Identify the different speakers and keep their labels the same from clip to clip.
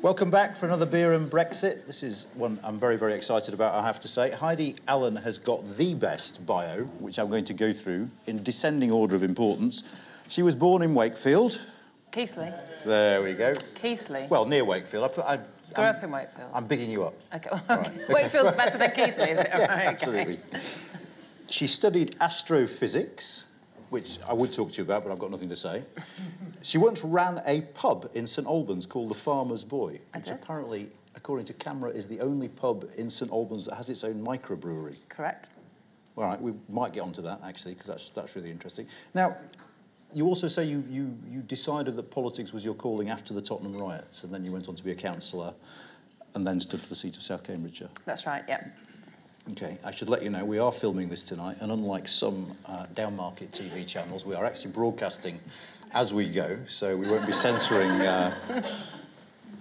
Speaker 1: Welcome back for another Beer and Brexit. This is one I'm very, very excited about, I have to say. Heidi Allen has got the best bio, which I'm going to go through in descending order of importance. She was born in Wakefield.
Speaker 2: Keighley.
Speaker 1: There we go.
Speaker 2: Keighley.
Speaker 1: Well, near Wakefield.
Speaker 2: Grew up in Wakefield.
Speaker 1: I'm bigging you up.
Speaker 2: Okay.
Speaker 1: Right.
Speaker 2: Wakefield's better than Keighley, is it? Right, okay.
Speaker 1: Absolutely. She studied astrophysics, which I would talk to you about, but I've got nothing to say. She once ran a pub in St Albans called the Farmer's Boy, which apparently, according to Camera, is the only pub in St Albans that has its own microbrewery.
Speaker 2: Correct.
Speaker 1: All right, we might get onto that, actually, because that's really interesting. Now, you also say you decided that politics was your calling after the Tottenham riots, and then you went on to be a councillor, and then stood for the seat of South Cambridgeshire.
Speaker 2: That's right, yeah.
Speaker 1: Okay, I should let you know we are filming this tonight, and unlike some downmarket TV channels, we are actually broadcasting as we go, so we won't be censoring.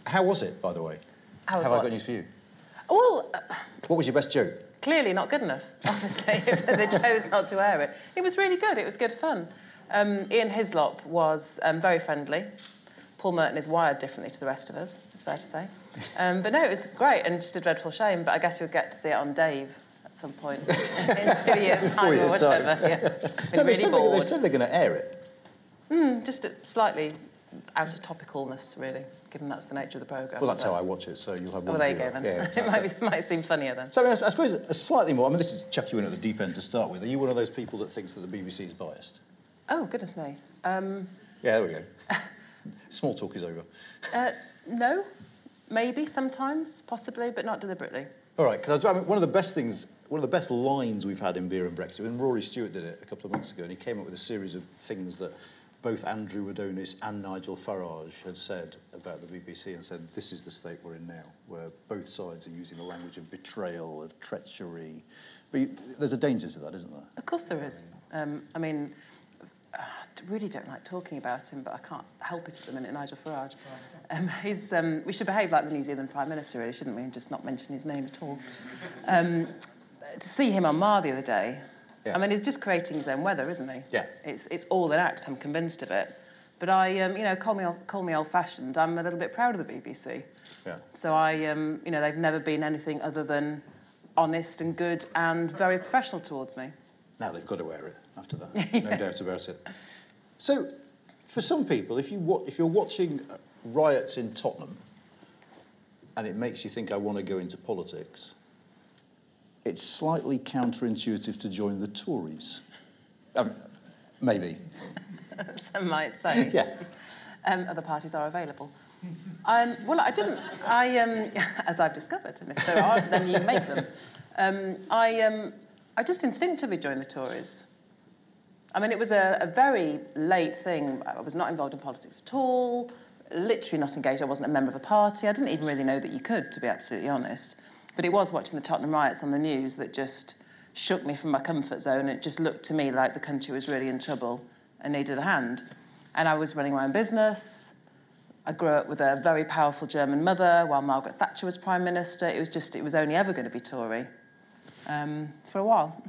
Speaker 1: How was it, by the way?
Speaker 2: How
Speaker 1: have I got news for you?
Speaker 2: Well,
Speaker 1: what was your best joke?
Speaker 2: Clearly not good enough, obviously, if they chose not to air it. It was really good, it was good fun. Ian Hislop was very friendly. Paul Merton is wired differently to the rest of us, it's fair to say. But no, it was great and just a dreadful shame, but I guess you'll get to see it on Dave at some point in 2 years' time or whatever. Yeah.
Speaker 1: No, they said they're going to air it.
Speaker 2: Just slightly out of topicalness, really, given that's the nature of the programme.
Speaker 1: Well, that's how I watch it, so you'll have one.
Speaker 2: Oh, there you go, then.
Speaker 1: Yeah,
Speaker 2: it might seem funnier, then.
Speaker 1: So, I mean, I suppose a slightly more... I mean, this is chuck you in at the deep end to start with. Are you one of those people that thinks that the BBC is biased?
Speaker 2: Oh, goodness me.
Speaker 1: Yeah, there we go. Small talk is over.
Speaker 2: No. Maybe, sometimes, possibly, but not deliberately.
Speaker 1: All right, because I mean, one of the best lines we've had in Beer and Brexit, when Rory Stewart did it a couple of months ago, and he came up with a series of things that both Andrew Adonis and Nigel Farage had said about the BBC, and said, this is the state we're in now, where both sides are using the language of betrayal, of treachery. But there's a danger to that, isn't there?
Speaker 2: Of course there is. I mean, I really don't like talking about him, but I can't help it at the minute, Nigel Farage. We should behave like the New Zealand Prime Minister, really, shouldn't we, and just not mention his name at all. To see him on Mar the other day, I mean, he's just creating his own weather, isn't he?
Speaker 1: Yeah.
Speaker 2: It's all an act, I'm convinced of it. But call me old-fashioned, I'm a little bit proud of the BBC. Yeah. So they've never been anything other than honest and good and very professional towards me. Now
Speaker 1: they've got to wear it after that, no doubt about it. So, for some people, if you're watching riots in Tottenham and it makes you think I want to go into politics, it's slightly counterintuitive to join the Tories. Maybe.
Speaker 2: Some might say.
Speaker 1: Yeah.
Speaker 2: Other parties are available. Well, I didn't. As I've discovered, and if there aren't, then you make them. I just instinctively joined the Tories. I mean, it was a very late thing. I was not involved in politics at all, literally not engaged. I wasn't a member of a party. I didn't even really know that you could, to be absolutely honest. But it was watching the Tottenham riots on the news that just shook me from my comfort zone. It just looked to me like the country was really in trouble and needed a hand. And I was running my own business. I grew up with a very powerful German mother while Margaret Thatcher was Prime Minister. It was only ever going to be Tory for a while.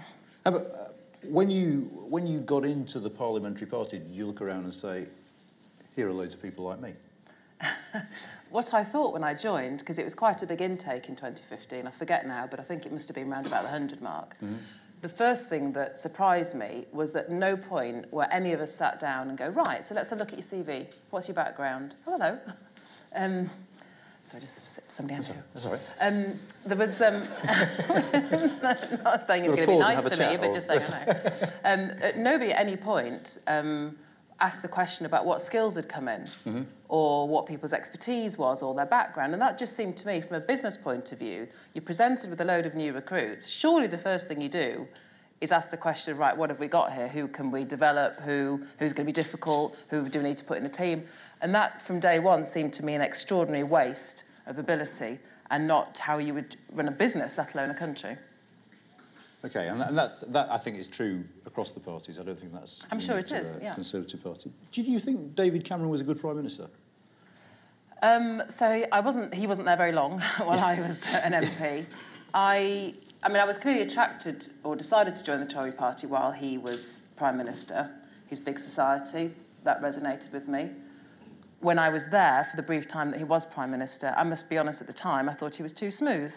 Speaker 1: But when you got into the parliamentary party, did you look around and say, here are loads of people like me?
Speaker 2: What I thought when I joined, because it was quite a big intake in 2015, I forget now, but I think it must have been around about the 100 mark. Mm-hmm. The first thing that surprised me was that no point where any of us sat down and go, right, so let's have a look at your CV. What's your background? Oh, hello. Sorry, just somebody else.
Speaker 1: That's all right.
Speaker 2: There was... not saying it's going to be nice to me, but just saying hello. Nobody at any point asked the question about what skills had come in, mm-hmm. or what people's expertise was, or their background. And that just seemed to me, from a business point of view, you're presented with a load of new recruits. Surely the first thing you do is ask the question, right, what have we got here? Who can we develop? Who's going to be difficult? Who do we need to put in a team? And that, from day one, seemed to me an extraordinary waste of ability and not how you would run a business, let alone a country.
Speaker 1: OK, and that I think is true across the parties. I don't think that's...
Speaker 2: I'm sure it is, yeah.
Speaker 1: Conservative Party. Did you think David Cameron was a good Prime Minister?
Speaker 2: So he wasn't there very long while I was an MP. I mean, I was clearly attracted or decided to join the Tory party while he was Prime Minister. His big society, that resonated with me. when I was there for the brief time that he was Prime Minister, I must be honest, at the time, I thought he was too smooth.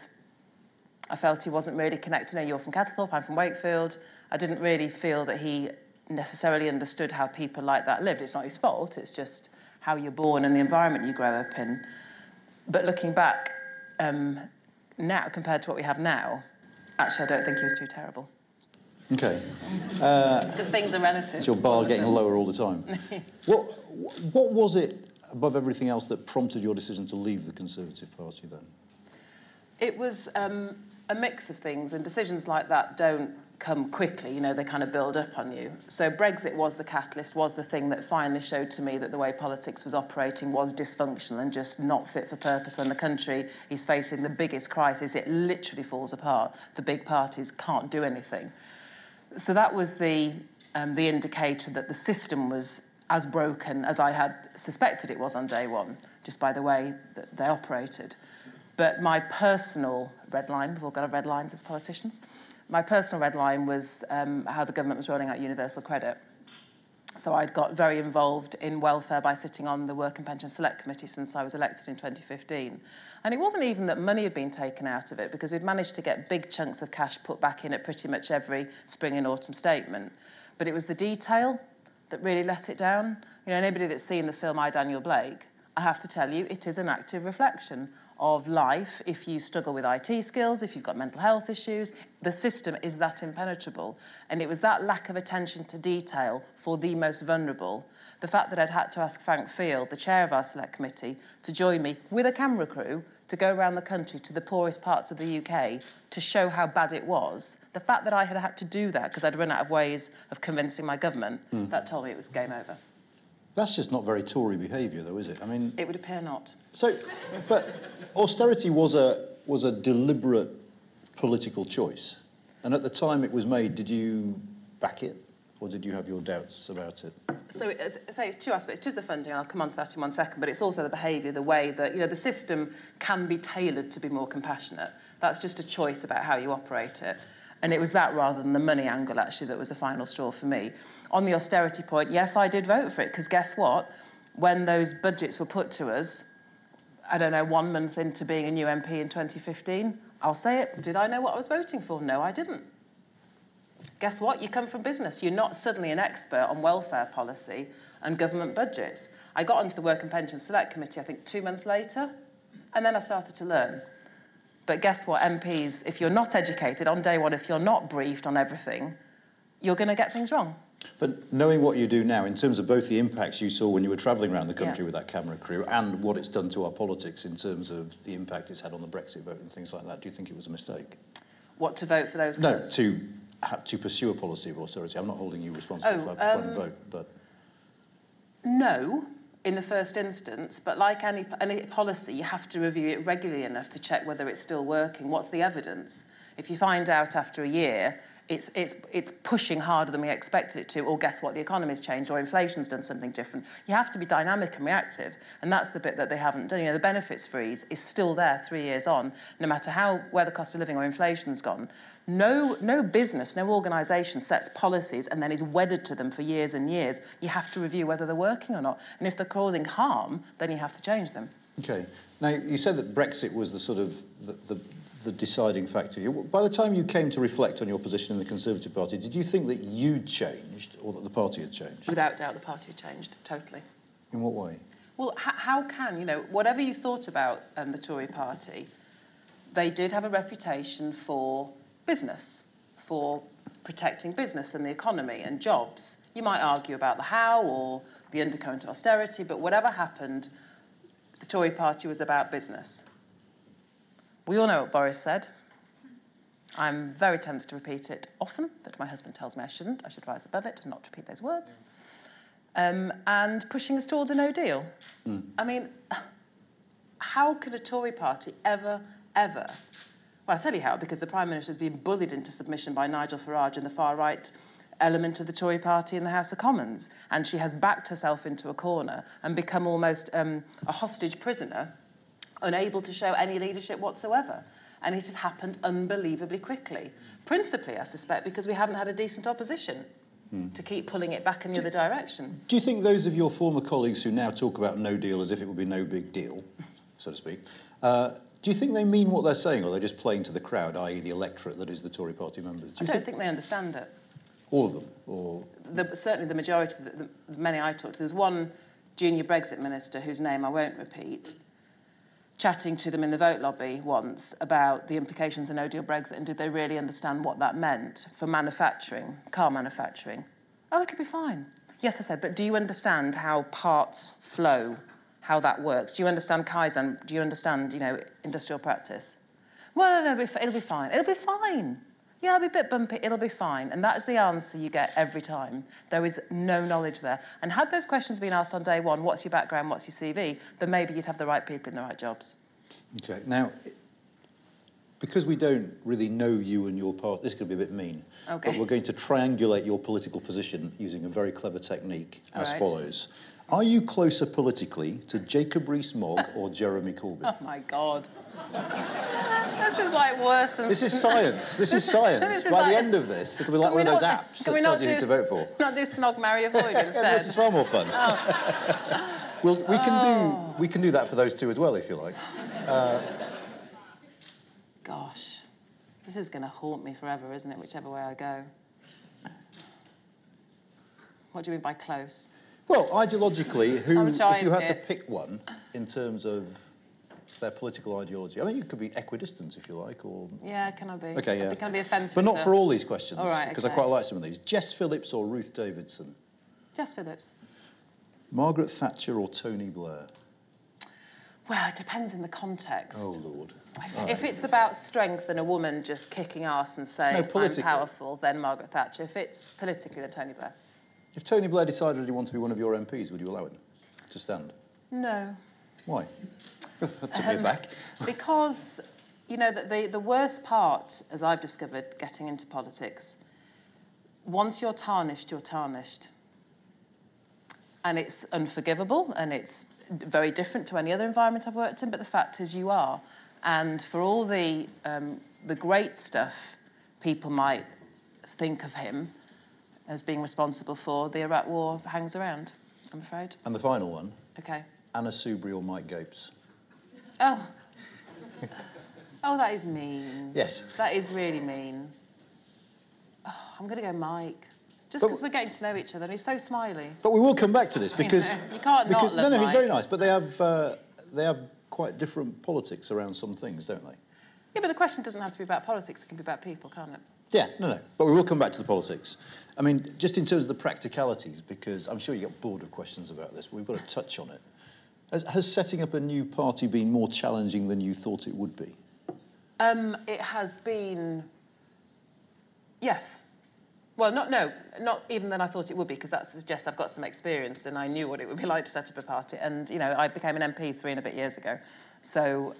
Speaker 2: I felt he wasn't really connected. You're from Kettlethorpe, I'm from Wakefield. I didn't really feel that he necessarily understood how people like that lived. It's not his fault, it's just how you're born and the environment you grow up in. But looking back now, compared to what we have now, actually, I don't think he was too terrible.
Speaker 1: Okay.
Speaker 2: Because things are relative.
Speaker 1: Is your bar getting lower all the time? What was it, above everything else, that prompted your decision to leave the Conservative Party then?
Speaker 2: It was a mix of things, and decisions like that don't come quickly, you know, they kind of build up on you. So Brexit was the catalyst, was the thing that finally showed to me that the way politics was operating was dysfunctional and just not fit for purpose. When the country is facing the biggest crisis, it literally falls apart. The big parties can't do anything. So that was the indicator that the system was as broken as I had suspected it was on day one, just by the way that they operated. But my personal red line, we've all got our red lines as politicians, my personal red line was how the government was rolling out universal credit. So I'd got very involved in welfare by sitting on the Work and Pension Select Committee since I was elected in 2015. And it wasn't even that money had been taken out of it, because we'd managed to get big chunks of cash put back in at pretty much every spring and autumn statement. But it was the detail that really let it down. You know, anybody that's seen the film I, Daniel Blake, I have to tell you, it is an active reflection of life. If you struggle with IT skills, if you've got mental health issues, the system is that impenetrable. And it was that lack of attention to detail for the most vulnerable. The fact that I'd had to ask Frank Field, the chair of our select committee, to join me with a camera crew to go around the country to the poorest parts of the UK to show how bad it was. The fact that I had to do that because I'd run out of ways of convincing my government, that told me it was game over.
Speaker 1: That's just not very Tory behaviour, though, is it? I mean,
Speaker 2: it would appear not.
Speaker 1: So, but austerity was a deliberate political choice, and at the time it was made, did you back it, or did you have your doubts about it?
Speaker 2: So, it's two aspects. It is the funding, and I'll come on to that in 1 second, but it's also the behaviour, the way that, you know, the system can be tailored to be more compassionate. That's just a choice about how you operate it. And it was that rather than the money angle, actually, that was the final straw for me. On the austerity point, yes, I did vote for it, because guess what? When those budgets were put to us, I don't know, 1 month into being a new MP in 2015, I'll say it, did I know what I was voting for? No, I didn't. Guess what? You come from business. You're not suddenly an expert on welfare policy and government budgets. I got onto the Work and Pension Select Committee, I think, 2 months later, and then I started to learn. But guess what, MPs, if you're not educated on day one, if you're not briefed on everything, you're going to get things wrong.
Speaker 1: But knowing what you do now, in terms of both the impacts you saw when you were travelling around the country with that camera crew and what it's done to our politics in terms of the impact it's had on the Brexit vote and things like that, do you think it was a mistake?
Speaker 2: What, to vote for those
Speaker 1: No,
Speaker 2: cuts?
Speaker 1: to pursue a policy of austerity. I'm not holding you responsible for one vote, but...
Speaker 2: No, in the first instance, but like any policy, you have to review it regularly enough to check whether it's still working. What's the evidence? If you find out after a year it's pushing harder than we expected it to, or guess what, the economy's changed, or inflation's done something different, you have to be dynamic and reactive, and that's the bit that they haven't done. You know, the benefits freeze is still there 3 years on, no matter where the cost of living or inflation's gone. No business, no organisation sets policies and then is wedded to them for years and years. You have to review whether they're working or not, and if they're causing harm, then you have to change them. Okay.
Speaker 1: Now, you said that Brexit was the sort of the deciding factor. By the time you came to reflect on your position in the Conservative Party, did you think that you'd changed or that the party had changed?
Speaker 2: Without doubt, the party had changed, totally.
Speaker 1: In what way?
Speaker 2: Well, how can, you know, whatever you thought about the Tory party, they did have a reputation for business, for protecting business and the economy and jobs. You might argue about the how or the undercurrent of austerity, but whatever happened, the Tory party was about business. We all know what Boris said. I'm very tempted to repeat it often, but my husband tells me I shouldn't. I should rise above it and not repeat those words. And pushing us towards a no deal. I mean, how could a Tory party ever... Well, I'll tell you how, because the Prime Minister has been bullied into submission by Nigel Farage and the far-right element of the Tory party in the House of Commons, and she has backed herself into a corner and become almost a hostage prisoner, unable to show any leadership whatsoever. And it has happened unbelievably quickly. Principally, I suspect, because we haven't had a decent opposition. to keep pulling it back in the other direction.
Speaker 1: Do you think those of your former colleagues who now talk about no deal as if it would be no big deal, so to speak, do you think they mean what they're saying, or are they just playing to the crowd, i.e. the electorate that is the Tory party members?
Speaker 2: I don't think they understand it.
Speaker 1: All of them? Or
Speaker 2: Certainly the majority, the many I talked to. There was one junior Brexit minister, whose name I won't repeat, chatting to them in the vote lobby once about the implications of no-deal Brexit and did they really understand what that meant for manufacturing, car manufacturing. Oh, it'll be fine. Yes, I said, but do you understand how parts flow, how that works? Do you understand Kaizen? Do you understand, industrial practice? Well, no, it'll be fine. It'll be fine. Yeah, it'll be a bit bumpy. It'll be fine. And that is the answer you get every time. There is no knowledge there. And had those questions been asked on day one, what's your background, what's your CV, then maybe you'd have the right people in the right jobs.
Speaker 1: OK, now, because we don't really know you and your party, this could be a bit mean,
Speaker 2: okay,
Speaker 1: but we're going to triangulate your political position using a very clever technique as
Speaker 2: right.
Speaker 1: follows. Are you closer politically to Jacob Rees-Mogg or Jeremy Corbyn?
Speaker 2: Oh, my God. This is like worse than...
Speaker 1: This is science. This is science. By the end of this, it'll be like one of those apps that tells you who to vote for.
Speaker 2: Not do snog, marry, avoid instead.
Speaker 1: Yeah, this is far more fun. Oh. We can do that for those two as well, if you like.
Speaker 2: Gosh, this is going to haunt me forever, isn't it, whichever way I go? What do you mean by close?
Speaker 1: Well, ideologically, if you had to pick one in terms of their political ideology, I mean, you could be equidistant, if you like, or...
Speaker 2: Yeah, can I be?
Speaker 1: OK, yeah.
Speaker 2: Can I be offensive?
Speaker 1: But not for all these questions,
Speaker 2: all right,
Speaker 1: because I quite like some of these. Jess Phillips or Ruth Davidson?
Speaker 2: Jess Phillips.
Speaker 1: Margaret Thatcher or Tony Blair?
Speaker 2: Well, it depends in the context.
Speaker 1: Oh, Lord.
Speaker 2: If it's about strength and a woman just kicking arse and saying, I'm powerful, then Margaret Thatcher. If it's politically, then Tony Blair. If
Speaker 1: Tony Blair decided he wanted to be one of your MPs, would you allow him to stand?
Speaker 2: No.
Speaker 1: Why? That took me back.
Speaker 2: Because, the worst part, as I've discovered, getting into politics, once you're tarnished, you're tarnished. And it's unforgivable, and it's very different to any other environment I've worked in, but the fact is you are. And for all the great stuff people might think of him as being responsible for, the Iraq War hangs around, I'm afraid.
Speaker 1: And the final one.
Speaker 2: OK.
Speaker 1: Anna Soubry or Mike Gapes?
Speaker 2: Oh. Oh, that is mean.
Speaker 1: Yes.
Speaker 2: That is really mean. Oh, I'm going to go Mike. Just because we're getting to know each other, and he's so smiley.
Speaker 1: But we will come back to this because...
Speaker 2: You can't not love
Speaker 1: No,
Speaker 2: Mike.
Speaker 1: he's very nice, but they have quite different politics around some things, don't they?
Speaker 2: Yeah, but the question doesn't have to be about politics. It can be about people, can't it?
Speaker 1: Yeah, no. But we will come back to the politics. I mean, just in terms of the practicalities, because I'm sure you get bored of questions about this, but we've got to touch on it. Has setting up a new party been more challenging than you thought it would be?
Speaker 2: It has been... Yes. Well, not even than I thought it would be, because that suggests I've got some experience and I knew what it would be like to set up a party. And, I became an MP 3 and a bit years ago. So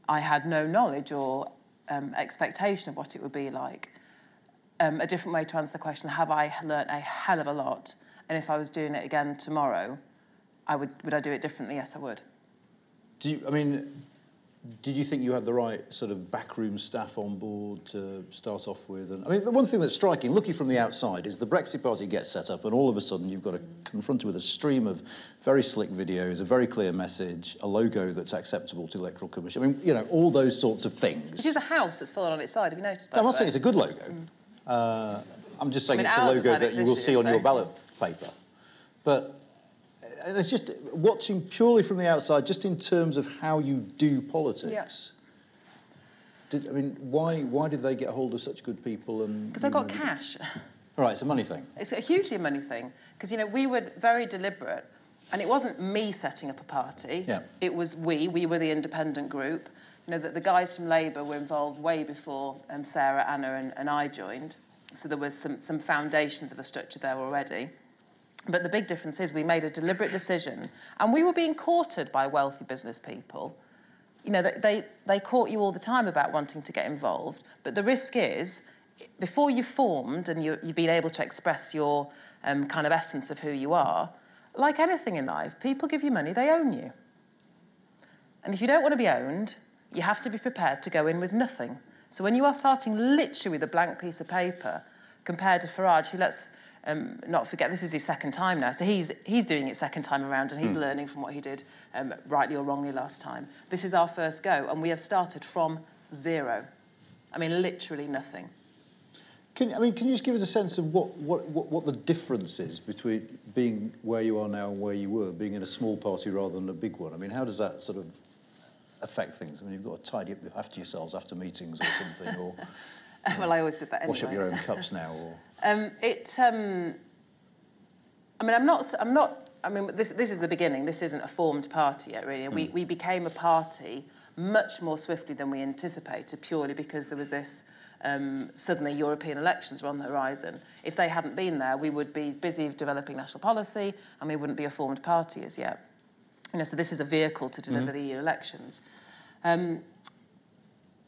Speaker 2: I had no knowledge or expectation of what it would be like. A different way to answer the question, have I learnt a hell of a lot? And if I was doing it again tomorrow, would I do it differently? Yes, I would.
Speaker 1: Did you think you had the right sort of backroom staff on board to start off with? And the one thing that's striking, looking from the outside, is the Brexit party gets set up and all of a sudden you've got to confront it with a stream of very slick videos, a very clear message, a logo that's acceptable to the Electoral Commission. All those sorts of things.
Speaker 2: Which is a house that's fallen on its side, have you noticed?
Speaker 1: I'm not saying it's a good logo. I'm just saying it's a logo that you will see on your ballot paper. But... And it's just watching purely from the outside, just in terms of how you do politics. Yeah. Why did they get hold of such good people?
Speaker 2: Because they got cash.
Speaker 1: All right, it's a money thing.
Speaker 2: It's a hugely money thing. Because, we were very deliberate. And it wasn't me setting up a party.
Speaker 1: Yeah.
Speaker 2: It was we were the independent group. The guys from Labour were involved way before Sarah, Anna and I joined. So there was some foundations of a structure there already. But the big difference is we made a deliberate decision, and we were being courted by wealthy business people. They court you all the time about wanting to get involved, but the risk is, before you've formed and you've been able to express your kind of essence of who you are, like anything in life, people give you money, they own you. And if you don't want to be owned, you have to be prepared to go in with nothing. So when you are starting literally with a blank piece of paper, compared to Farage, who, let's not forget, this is his second time now. So he's doing it second time around, and he's learning from what he did, rightly or wrongly, last time. This is our first go, and we have started from zero. I mean, literally nothing.
Speaker 1: Can you just give us a sense of what the difference is between being where you are now and where you were, being in a small party rather than a big one? I mean, how does that sort of affect things? I mean, you've got to tidy up after yourselves after meetings or something, or
Speaker 2: well, I always did that anyway.
Speaker 1: Wash up your own cups now, or
Speaker 2: I mean, I'm not. I mean, this is the beginning. This isn't a formed party yet, really. We became a party much more swiftly than we anticipated, purely because there was this. Suddenly European elections were on the horizon. If they hadn't been there, we would be busy developing national policy and we wouldn't be a formed party as yet. So this is a vehicle to deliver the EU elections.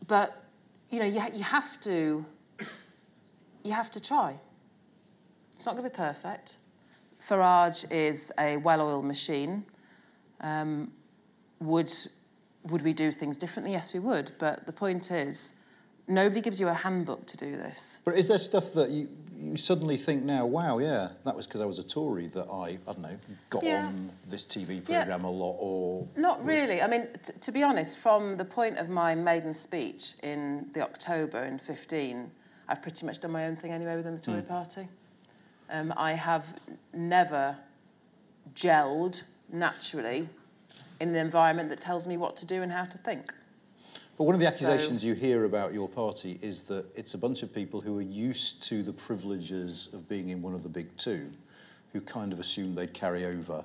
Speaker 2: But, you have to try. It's not going to be perfect. Farage is a well-oiled machine. Would we do things differently? Yes, we would. But the point is, nobody gives you a handbook to do this.
Speaker 1: But is there stuff that you suddenly think now, wow, yeah, that was because I was a Tory that I don't know, got on this TV programme a lot, or...
Speaker 2: Not really. I mean, to be honest, from the point of my maiden speech in the October in 15, I've pretty much done my own thing anyway within the Tory party. I have never gelled naturally in an environment that tells me what to do and how to think.
Speaker 1: But one of the accusations you hear about your party is that it's a bunch of people who are used to the privileges of being in one of the big two, who kind of assumed they'd carry over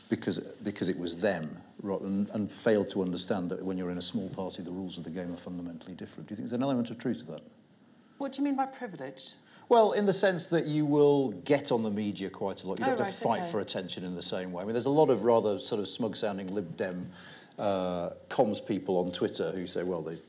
Speaker 1: because it was them, and failed to understand that when you're in a small party, the rules of the game are fundamentally different. Do you think there's an element of truth to that?
Speaker 2: What do you mean by privilege?
Speaker 1: Well, in the sense that you will get on the media quite a lot. You don't have to fight for attention in the same way. I mean, there's a lot of rather sort of smug-sounding Lib Dem comms people on Twitter who say, well, they've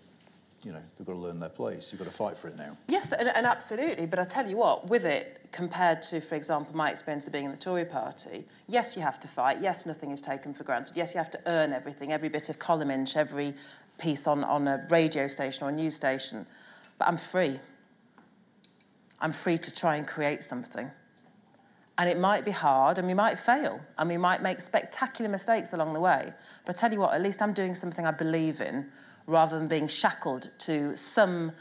Speaker 1: got to learn their place. You've got to fight for it now.
Speaker 2: Yes, and absolutely. But I tell you what, with it, compared to, for example, my experience of being in the Tory party, yes, you have to fight. Yes, nothing is taken for granted. Yes, you have to earn everything, every bit of column inch, every piece on a radio station or a news station. But I'm free. I'm free to try and create something. And it might be hard, and we might fail, and we might make spectacular mistakes along the way. But I tell you what, at least I'm doing something I believe in, rather than being shackled to some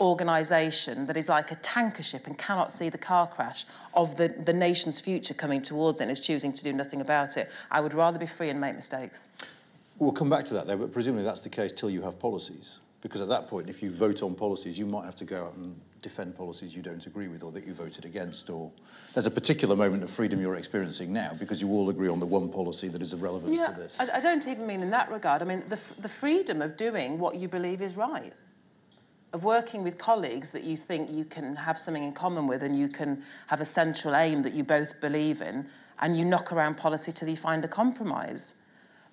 Speaker 2: organisation that is like a tanker ship and cannot see the car crash of the nation's future coming towards it and is choosing to do nothing about it. I would rather be free and make mistakes.
Speaker 1: We'll come back to that, though, but presumably that's the case till you have policies. Because at that point, if you vote on policies, you might have to go out and defend policies you don't agree with or that you voted against. Or there's a particular moment of freedom you're experiencing now because you all agree on the one policy that is of relevance to this.
Speaker 2: I don't even mean in that regard. I mean, the freedom of doing what you believe is right, of working with colleagues that you think you can have something in common with and you can have a central aim that you both believe in, and you knock around policy till you find a compromise.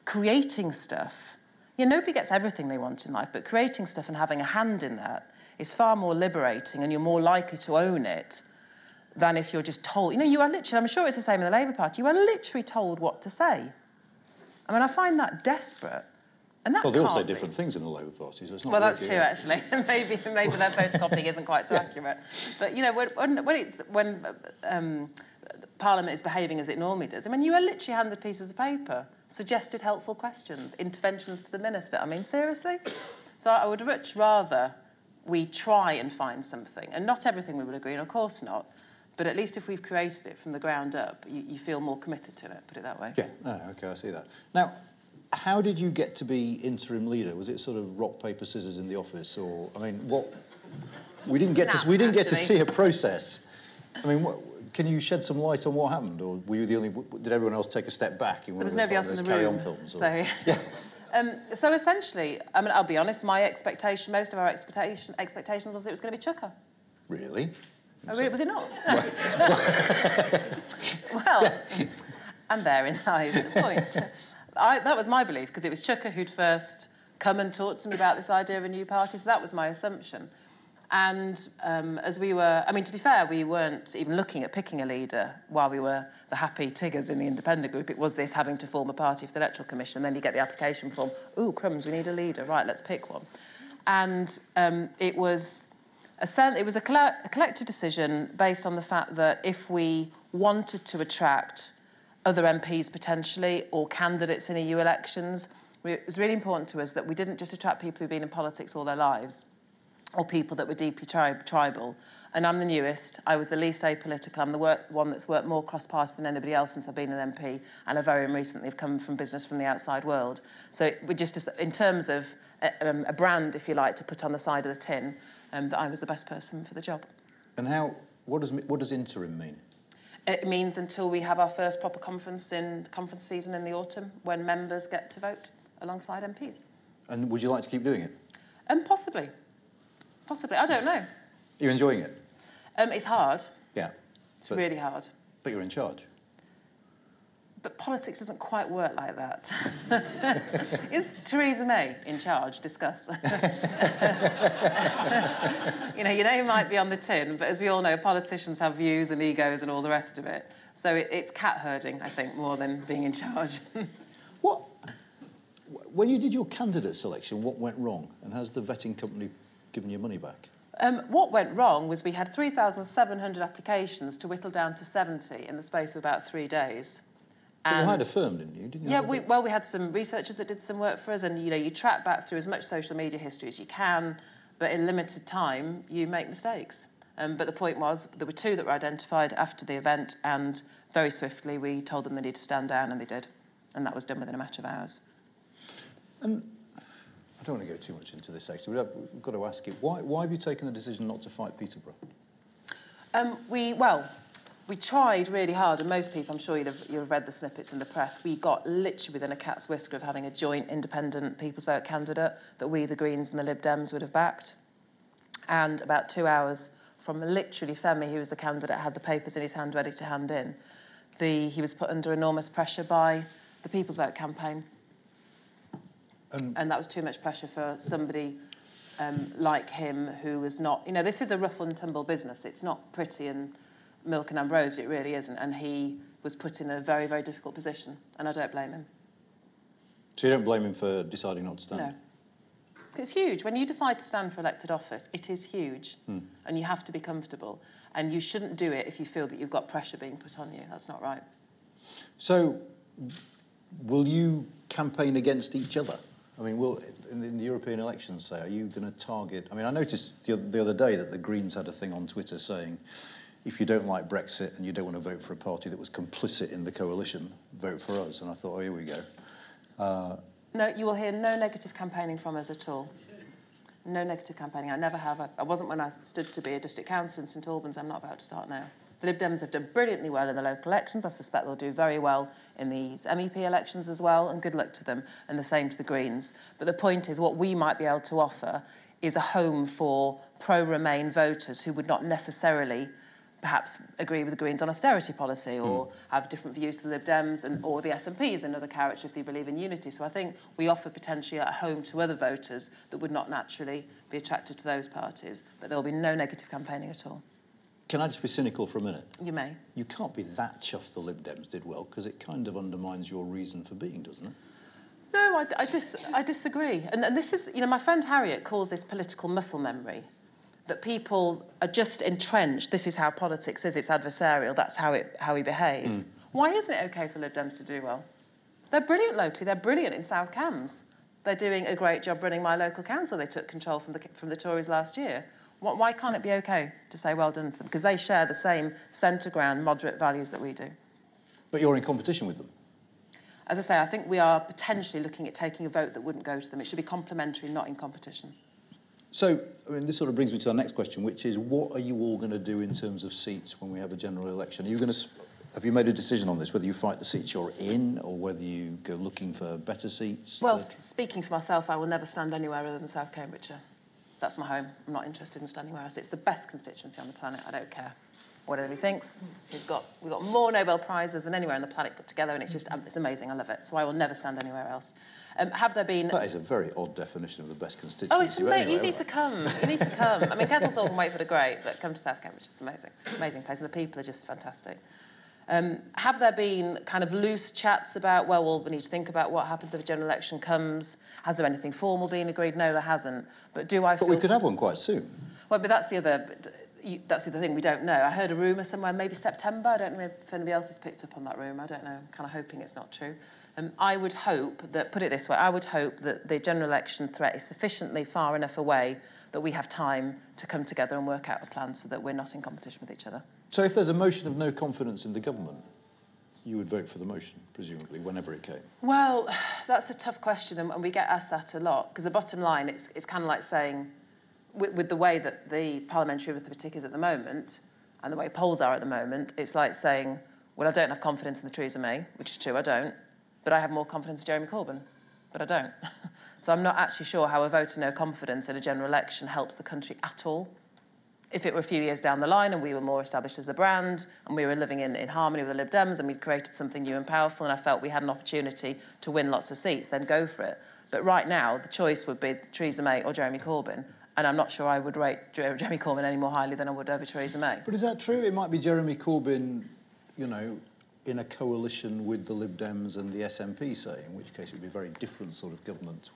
Speaker 2: Creating stuff. Nobody gets everything they want in life, but creating stuff and having a hand in that is far more liberating, and you're more likely to own it than if you're just told. You are literally, I'm sure it's the same in the Labour Party, you are literally told what to say. I mean, I find that desperate. And that
Speaker 1: well, they all say different things in the Labour Party, so it's not.
Speaker 2: Well, that's true, actually. maybe their photocopying isn't quite so accurate. But when Parliament is behaving as it normally does, I mean, you are literally handed pieces of paper, suggested helpful questions, interventions to the minister. I mean, seriously? So I would much rather we try and find something, and not everything we would agree on, of course not. But at least if we've created it from the ground up, you feel more committed to it. Put it that way.
Speaker 1: Yeah. Okay, I see that. Now, how did you get to be interim leader? Was it sort of rock, paper, scissors in the office, or I mean, what? We didn't get to see a process. I mean, can you shed some light on what happened, or were you the only? Did everyone else take a step back?
Speaker 2: There was nobody else in the room.
Speaker 1: Films,
Speaker 2: so
Speaker 1: yeah.
Speaker 2: So essentially, I mean, I'll be honest. My expectation, most of our expectations, was that it was going to be chucker.
Speaker 1: Really?
Speaker 2: Oh, really? Was it not? Well, and therein lies the point. That was my belief, because it was Chucker who'd first come and talked to me about this idea of a new party, so that was my assumption. And as we were, I mean, to be fair, we weren't even looking at picking a leader while we were the happy Tiggers in the independent group. It was this having to form a party for the Electoral Commission. Then you get the application form. Ooh, crumbs, we need a leader. Right, let's pick one. And it was It was a collective decision based on the fact that if we wanted to attract other MPs potentially or candidates in EU elections, it was really important to us that we didn't just attract people who've been in politics all their lives or people that were deeply tribal. And I'm the newest. I was the least apolitical. I'm the one that's worked more cross-party than anybody else since I've been an MP, and I very recently have come from business from the outside world. So we just, in terms of a brand, if you like, to put on the side of the tin, that I was the best person for the job.
Speaker 1: And what does interim mean?
Speaker 2: It means until we have our first proper conference season in the autumn, when members get to vote alongside MPs.
Speaker 1: And would you like to keep doing it?
Speaker 2: Possibly. I don't know.
Speaker 1: Are you enjoying it?
Speaker 2: It's hard.
Speaker 1: Yeah.
Speaker 2: It's really hard.
Speaker 1: But you're in charge.
Speaker 2: But politics doesn't quite work like that. Is Theresa May in charge? Discuss. You might be on the tin, but as we all know, politicians have views and egos and all the rest of it. So it's cat herding, I think, more than being in charge.
Speaker 1: When you did your candidate selection, what went wrong? And has the vetting company given you money back?
Speaker 2: What went wrong was we had 3,700 applications to whittle down to 70 in the space of about 3 days.
Speaker 1: But you hired a firm, didn't you?
Speaker 2: Yeah, we had some researchers that did some work for us, and you track back through as much social media history as you can, but in limited time, you make mistakes. But the point was, there were 2 that were identified after the event, and very swiftly we told them they needed to stand down, and they did. And that was done within a matter of hours. And
Speaker 1: I don't want to go too much into this, actually, but we've got to ask you, why have you taken the decision not to fight Peterborough?
Speaker 2: We tried really hard, and most people, I'm sure you'll have read the snippets in the press, we got literally within a cat's whisker of having a joint independent People's Vote candidate that we, the Greens and the Lib Dems, would have backed. And about 2 hours from literally Femi, who was the candidate, had the papers in his hand ready to hand in, he was put under enormous pressure by the People's Vote campaign. And that was too much pressure for somebody like him who was not... this is a rough and tumble business. It's not pretty and milk and ambrosia, it really isn't. And he was put in a very, very difficult position, and I don't blame him.
Speaker 1: So you don't blame him for deciding not to stand?
Speaker 2: No. It's huge. When you decide to stand for elected office, it is huge. And you have to be comfortable. And you shouldn't do it if you feel that you've got pressure being put on you. That's not right.
Speaker 1: So will you campaign against each other? I mean, in the European elections, say, are you going to target... I mean, I noticed the other day that the Greens had a thing on Twitter saying, if you don't like Brexit and you don't want to vote for a party that was complicit in the coalition, vote for us. And I thought, oh, here we go.
Speaker 2: No, you will hear no negative campaigning from us at all. No negative campaigning. I never have. I wasn't when I stood to be a district councillor in St Albans. I'm not about to start now. The Lib Dems have done brilliantly well in the local elections. I suspect they'll do very well in these MEP elections as well, and good luck to them, and the same to the Greens. But the point is, what we might be able to offer is a home for pro-Remain voters who would not necessarily perhaps agree with the Greens on austerity policy or have different views to the Lib Dems or the SNP is another character if they believe in unity. So I think we offer potentially a home to other voters that would not naturally be attracted to those parties, but there will be no negative campaigning at all.
Speaker 1: Can I just be cynical for a minute?
Speaker 2: You may.
Speaker 1: You can't be that chuffed the Lib Dems did well, because it kind of undermines your reason for being, doesn't it?
Speaker 2: No, I disagree. And this is, my friend Harriet calls this political muscle memory, that people are just entrenched. This is how politics is. It's adversarial. That's how we behave. Why isn't it OK for Lib Dems to do well? They're brilliant locally. They're brilliant in South Cambs. They're doing a great job running my local council. They took control from the Tories last year. Why can't it be OK to say well done to them? Because they share the same centre ground, moderate values that we do.
Speaker 1: But you're in competition with them.
Speaker 2: As I say, I think we are potentially looking at taking a vote that wouldn't go to them. It should be complementary, not in competition.
Speaker 1: So, I mean, this sort of brings me to our next question, which is, what are you all going to do in terms of seats when we have a general election? Are you going to... Have you made a decision on this, whether you fight the seats you're in or whether you go looking for better seats?
Speaker 2: Well, speaking for myself, I will never stand anywhere other than South Cambridgeshire. That's my home. I'm not interested in standing anywhere else. It's the best constituency on the planet. I don't care what anybody thinks. We've got more Nobel Prizes than anywhere on the planet put together, and it's amazing. I love it. So I will never stand anywhere else. Have there been...
Speaker 1: That is a very odd definition of the best constituency.
Speaker 2: Oh, it's amazing. You need to come. You need to come. I mean, Kettlethorpe and Wakeford are great, but come to South Cambridge. It's amazing. Amazing place, and the people are just fantastic. Have there been kind of loose chats about, well, we need to think about what happens if a general election comes? Has there anything formal been agreed? No, there hasn't. But do I feel...
Speaker 1: But we could have one quite soon.
Speaker 2: Well, but that's the other thing, we don't know. I heard a rumour somewhere, maybe September. I don't know if anybody else has picked up on that rumour. I don't know. I'm kind of hoping it's not true. I would hope that, put it this way, I would hope that the general election threat is sufficiently far enough away that we have time to come together and work out a plan so that we're not in competition with each other.
Speaker 1: So if there's a motion of no confidence in the government, you would vote for the motion, presumably, whenever it came?
Speaker 2: Well, that's a tough question, and we get asked that a lot, because the bottom line, it's kind of like saying, with the way that the parliamentary arithmetic is at the moment, and the way polls are at the moment, it's like saying, well, I don't have confidence in the Theresa May, which is true, I don't, but I have more confidence in Jeremy Corbyn, but I don't. So I'm not actually sure how a vote of no confidence in a general election helps the country at all. If it were a few years down the line and we were more established as a brand and we were living in harmony with the Lib Dems and we'd created something new and powerful and I felt we had an opportunity to win lots of seats, then go for it. But right now, the choice would be Theresa May or Jeremy Corbyn. And I'm not sure I would rate Jeremy Corbyn any more highly than I would over Theresa May.
Speaker 1: But is that true? It might be Jeremy Corbyn, you know, in a coalition with the Lib Dems and the SNP, say, in which case it would be a very different sort of government.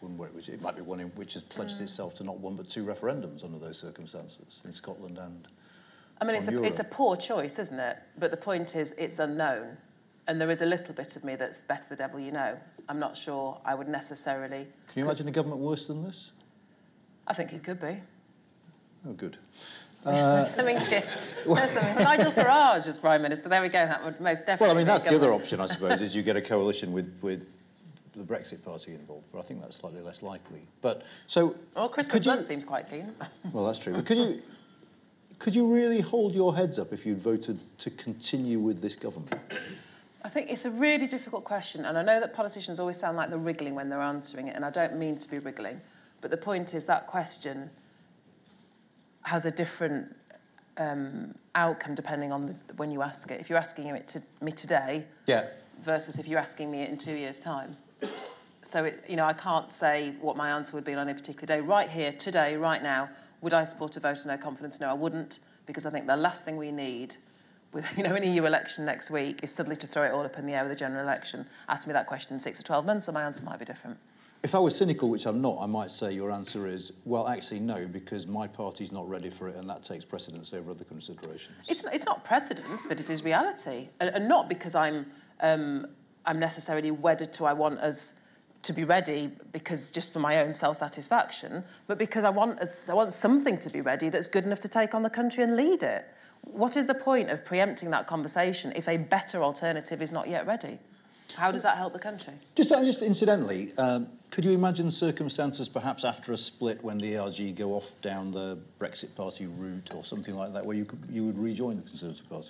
Speaker 1: It might be one in which has pledged itself to not one but two referendums under those circumstances in Scotland and
Speaker 2: I mean, it's a poor choice, isn't it? But the point is, it's unknown. And there is a little bit of me that's better the devil you know. I'm not sure I would necessarily...
Speaker 1: Can you imagine a government worse than this?
Speaker 2: I think it could be.
Speaker 1: Oh, good.
Speaker 2: Nigel Farage as Prime Minister. There we go. That would most definitely.
Speaker 1: Well, I mean, that's the other option, I suppose, is you get a coalition with the Brexit Party involved. But I think that's slightly less likely. But so.
Speaker 2: Well, Chris Blunt seems quite keen.
Speaker 1: Well, that's true. But could you really hold your heads up if you'd voted to continue with this government?
Speaker 2: I think it's a really difficult question, and I know that politicians always sound like they're wriggling when they're answering it, and I don't mean to be wriggling. But the point is that question has a different outcome depending on when you ask it. If you're asking it to me today, versus if you're asking me it in 2 years' time. So, I can't say what my answer would be on a particular day. Right here, today, right now, would I support a vote of no confidence? No, I wouldn't, because I think the last thing we need with an EU election next week is suddenly to throw it all up in the air with a general election. Ask me that question in 6 or 12 months and my answer might be different.
Speaker 1: If I was cynical, which I'm not, I might say your answer is, well, actually, no, because my party's not ready for it and that takes precedence over other considerations.
Speaker 2: It's not precedence, but it is reality. And not because I'm necessarily wedded to I want us to be ready because just for my own self-satisfaction, but because I want something to be ready that's good enough to take on the country and lead it. What is the point of preempting that conversation if a better alternative is not yet ready? How does that help the country? Just
Speaker 1: incidentally, could you imagine circumstances perhaps after a split when the ERG go off down the Brexit Party route or something like that where you would rejoin the Conservative Party?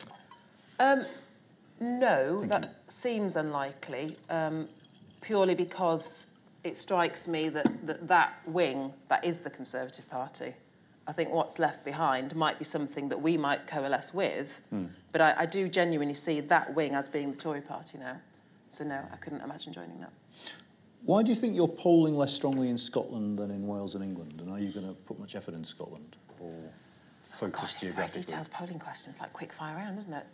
Speaker 2: No, that seems unlikely, purely because it strikes me that wing, that is the Conservative Party. I think what's left behind might be something that we might coalesce with, but I do genuinely see that wing as being the Tory party now. So no, I couldn't imagine joining that.
Speaker 1: Why do you think you're polling less strongly in Scotland than in Wales and England? And are you going to put much effort into Scotland or focus geographically?
Speaker 2: Very detailed polling questions, like quick fire round, isn't it?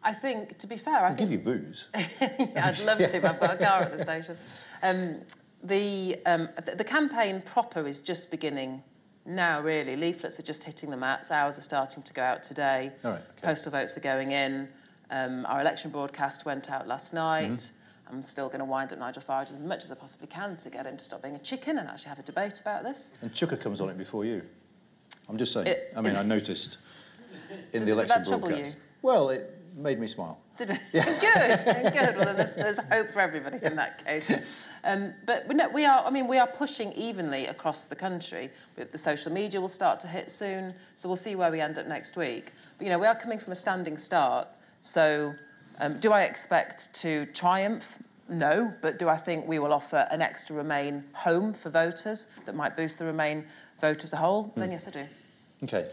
Speaker 2: I think, to be fair,
Speaker 1: I'll give you booze.
Speaker 2: Yeah, I'd love to. I've got a car at the station. The campaign proper is just beginning now, really. Leaflets are just hitting the mats. Ours are starting to go out today.
Speaker 1: All right, okay.
Speaker 2: Postal votes are going in. Our election broadcast went out last night. Mm-hmm. I'm still going to wind up Nigel Farage as much as I possibly can to get him to stop being a chicken and actually have a debate about this.
Speaker 1: And Chuka comes on it before you. I'm just saying. I mean, I noticed in the election broadcast. Did that trouble you? Well, it made me smile.
Speaker 2: Did it? Yeah. Good. Well, then there's hope for everybody in that case. But no, we are pushing evenly across the country. The social media will start to hit soon, so we'll see where we end up next week. But we are coming from a standing start. So, do I expect to triumph? No, but do I think we will offer an extra Remain home for voters that might boost the Remain vote as a whole? Then yes, I do.
Speaker 1: Okay.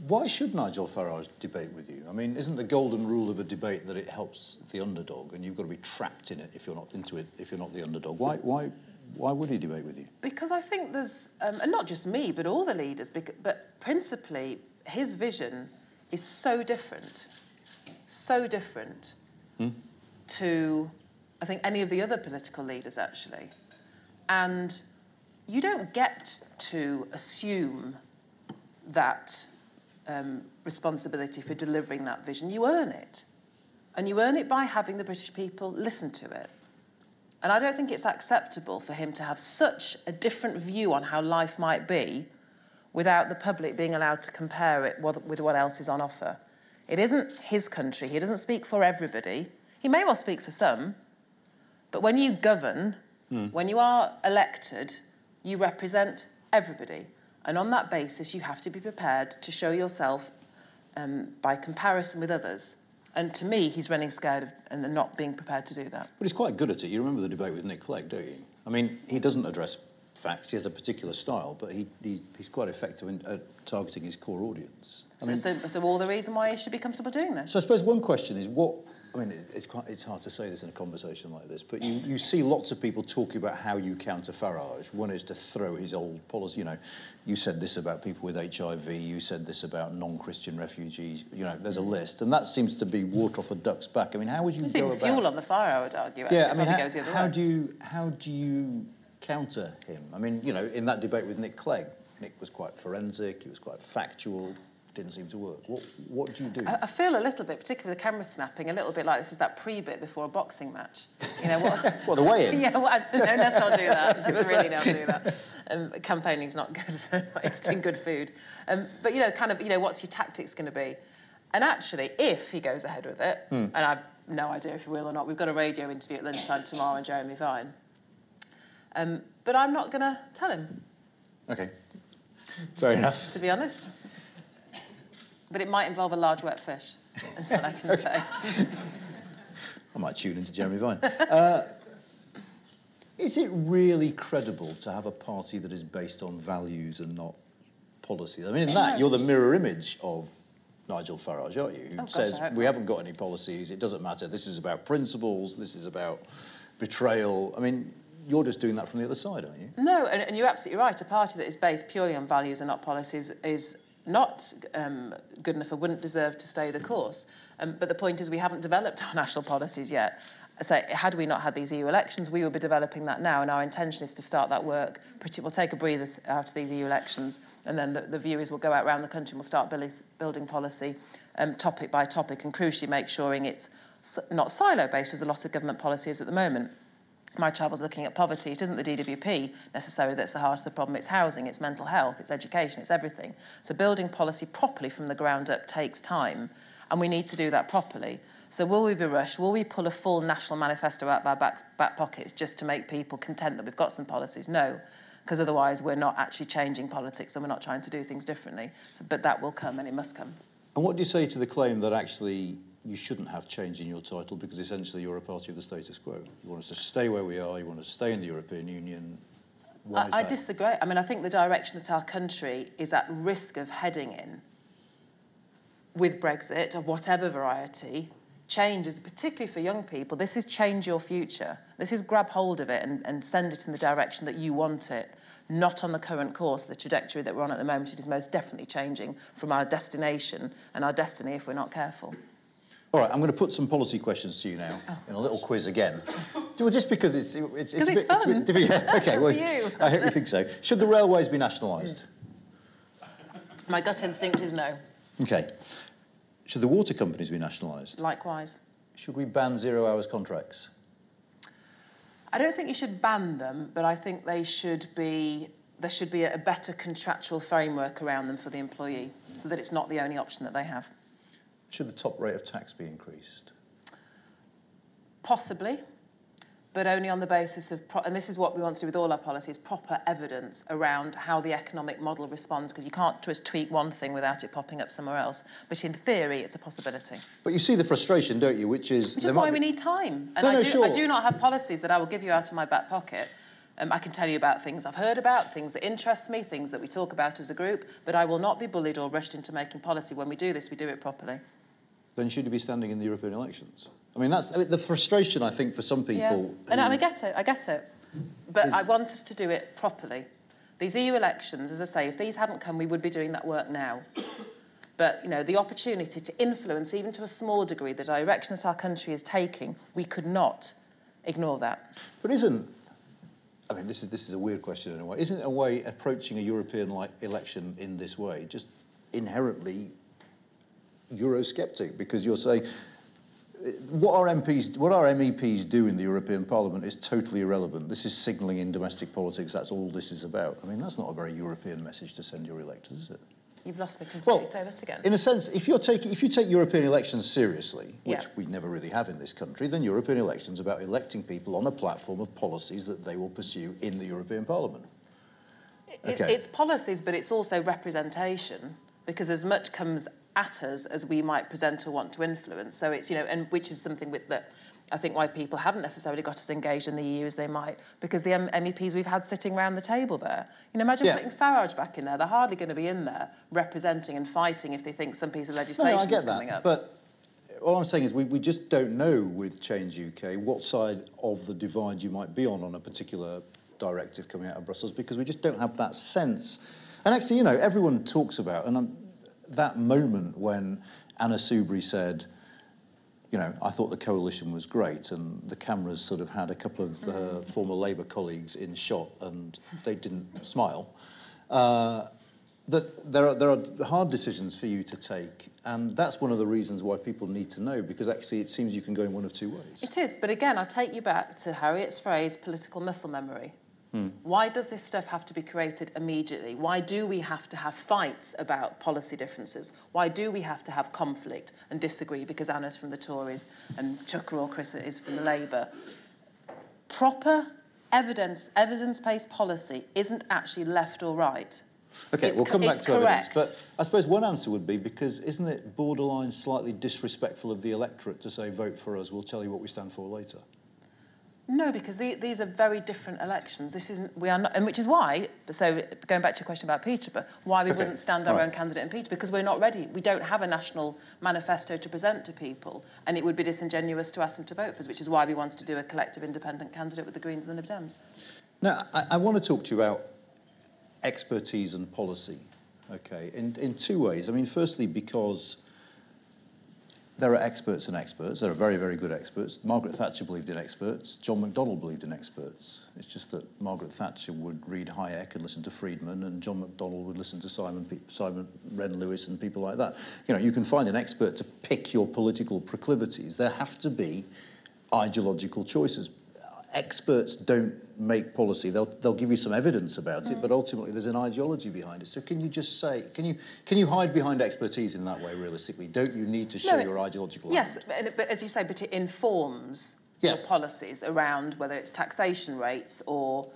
Speaker 1: Why should Nigel Farage debate with you? I mean, isn't the golden rule of a debate that it helps the underdog and you've got to be trapped in it if you're not into it, if you're not the underdog? Why would he debate with you?
Speaker 2: Because I think there's, and not just me, but all the leaders, but principally his vision is so different to, I think, any of the other political leaders, actually. And you don't get to assume that responsibility for delivering that vision. You earn it. And you earn it by having the British people listen to it. And I don't think it's acceptable for him to have such a different view on how life might be without the public being allowed to compare it with what else is on offer. It isn't his country. He doesn't speak for everybody. He may well speak for some. But when you govern, when you are elected, you represent everybody. And on that basis, you have to be prepared to show yourself by comparison with others. And to me, he's running scared of and not being prepared to do that.
Speaker 1: But he's quite good at it. You remember the debate with Nick Clegg, don't you? I mean, he doesn't address facts. He has a particular style, but he's quite effective in targeting his core audience.
Speaker 2: So all the reason why he should be comfortable doing this?
Speaker 1: So I suppose one question is what... I mean, it's hard to say this in a conversation like this, but you see lots of people talking about how you counter Farage. One is to throw his old policy. You know, you said this about people with HIV. You said this about non-Christian refugees. You know, there's a list, and that seems to be water off a duck's back. I mean, how would you go about...
Speaker 2: There's even fuel on the fire, I would argue. Actually.
Speaker 1: Yeah, I mean,
Speaker 2: how
Speaker 1: do you counter him? I mean, you know, in that debate with Nick Clegg, Nick was quite forensic. He was quite factual. Didn't seem to work. What do you do?
Speaker 2: I feel a little bit, particularly the camera snapping, a little bit like this is that pre-bit before a boxing match. You know what?
Speaker 1: What, the weigh-in?
Speaker 2: Yeah, well, no, let's not do that. Let's really not do that. Campaigning's not good for not eating good food. But you know, kind of, you know, what's your tactics going to be? And actually, if he goes ahead with it, and I've no idea if he will or not, we've got a radio interview at lunchtime tomorrow on Jeremy Vine. But I'm not going to tell him.
Speaker 1: Okay, fair enough.
Speaker 2: To be honest. But it might involve a large wet fish. That's what I can say.
Speaker 1: I might tune into Jeremy Vine. Is it really credible to have a party that is based on values and not policies? I mean, in that, you're the mirror image of Nigel Farage, aren't you? Who says, we haven't got any policies, it doesn't matter, this is about principles, this is about betrayal. I mean, you're just doing that from the other side, aren't you?
Speaker 2: No, and you're absolutely right. A party that is based purely on values and not policies is not good enough or wouldn't deserve to stay the course. But the point is we haven't developed our national policies yet. So had we not had these EU elections, we would be developing that now, and our intention is to start that work. We'll take a breather after these EU elections, and then the view is we'll go out around the country and we'll start building policy topic by topic, and crucially make sure it's not silo-based as a lot of government policy is at the moment. My travel's looking at poverty. It isn't the DWP necessarily that's the heart of the problem. It's housing, it's mental health, it's education, it's everything. So building policy properly from the ground up takes time, and we need to do that properly. So will we be rushed? Will we pull a full national manifesto out of our back pockets just to make people content that we've got some policies? No, because otherwise we're not actually changing politics and we're not trying to do things differently. But that will come, and it must come.
Speaker 1: And what do you say to the claim that actually you shouldn't have change in your title because essentially you're a party of the status quo? You want us to stay where we are, you want us to stay in the European Union.
Speaker 2: I disagree. I mean, I think the direction that our country is at risk of heading in with Brexit, of whatever variety, changes, particularly for young people. This is change your future. This is grab hold of it and send it in the direction that you want it, not on the current course, the trajectory that we're on at the moment. It is most definitely changing from our destination and our destiny if we're not careful.
Speaker 1: All right, I'm going to put some policy questions to you now in a little quiz again. Well, just because it's
Speaker 2: fun.
Speaker 1: Yeah, okay, well,
Speaker 2: you.
Speaker 1: I hope you think so. Should the railways be nationalised?
Speaker 2: My gut instinct is no.
Speaker 1: Okay. Should the water companies be nationalised?
Speaker 2: Likewise.
Speaker 1: Should we ban 0 hours contracts?
Speaker 2: I don't think you should ban them, but I think there should be a better contractual framework around them for the employee, so that it's not the only option that they have.
Speaker 1: Should the top rate of tax be increased?
Speaker 2: Possibly, but only on the basis of, and this is what we want to do with all our policies, proper evidence around how the economic model responds, because you can't just tweak one thing without it popping up somewhere else. But in theory, it's a possibility.
Speaker 1: But you see the frustration, don't you, which is
Speaker 2: why we need time. And I do not have policies that I will give you out of my back pocket. I can tell you about things I've heard about, things that interest me, things that we talk about as a group, but I will not be bullied or rushed into making policy. When we do this, we do it properly.
Speaker 1: Then should you be standing in the European elections? I mean, that's the frustration, I think, for some people.
Speaker 2: Yeah. And I get it. But I want us to do it properly. These EU elections, as I say, if these hadn't come, we would be doing that work now. But, you know, the opportunity to influence, even to a small degree, the direction that our country is taking, we could not ignore that.
Speaker 1: But isn't I mean, this is a weird question in a way. Isn't it a way approaching a European election in this way just inherently Eurosceptic? Because you're saying what our MEPs do in the European Parliament is totally irrelevant. This is signalling in domestic politics. That's all this is about. I mean, that's not a very European message to send your electors, is it?
Speaker 2: You've lost me completely.
Speaker 1: Well,
Speaker 2: say that again.
Speaker 1: In a sense, if you take European elections seriously, which we never really have in this country, then European elections are about electing people on a platform of policies that they will pursue in the European Parliament.
Speaker 2: It's policies, but it's also representation, because as much comes at us as we might present or want to influence. So it's, and which is something that I think why people haven't necessarily got as engaged in the EU as they might, because the MEPs we've had sitting around the table there. Imagine putting Farage back in there. They're hardly going to be in there representing and fighting if they think some piece of legislation is coming up.
Speaker 1: But all I'm saying is we just don't know with Change UK what side of the divide you might be on a particular directive coming out of Brussels, because we just don't have that sense. And actually, everyone talks about, that moment when Anna Soubry said, I thought the coalition was great, and the cameras sort of had a couple of former Labour colleagues in shot, and they didn't smile. That there are hard decisions for you to take, and that's one of the reasons why people need to know, because actually it seems you can go in one of two ways.
Speaker 2: It is, but again, I take you back to Harriet's phrase, political muscle memory. Why does this stuff have to be created immediately? Why do we have to have fights about policy differences? Why do we have to have conflict and disagree because Anna's from the Tories and Chuck or Chris is from the Labour? Proper evidence-based policy isn't actually left or right.
Speaker 1: Okay, we'll come back to evidence. But I suppose one answer would be, because isn't it borderline slightly disrespectful of the electorate to say, vote for us, we'll tell you what we stand for later?
Speaker 2: No, because these are very different elections. This isn't, we are not, and which is why, so going back to your question about Peterborough, why we wouldn't stand our own candidate in Peterborough, because we're not ready. We don't have a national manifesto to present to people, and it would be disingenuous to ask them to vote for us, which is why we wanted to do a collective independent candidate with the Greens and the Lib Dems. Now,
Speaker 1: I want to talk to you about expertise and policy, okay, in two ways. I mean, firstly, because there are experts and experts. There are very, very good experts. Margaret Thatcher believed in experts. John McDonnell believed in experts. It's just that Margaret Thatcher would read Hayek and listen to Friedman, and John McDonnell would listen to Simon Wren-Lewis and people like that. You can find an expert to pick your political proclivities. There have to be ideological choices. Experts don't make policy. They'll give you some evidence about it, but ultimately there's an ideology behind it. So can you just say, can you hide behind expertise in that way realistically? Don't you need to show your ideological
Speaker 2: Yes,
Speaker 1: argument?
Speaker 2: but as you say, but it informs your policies around whether it's taxation rates or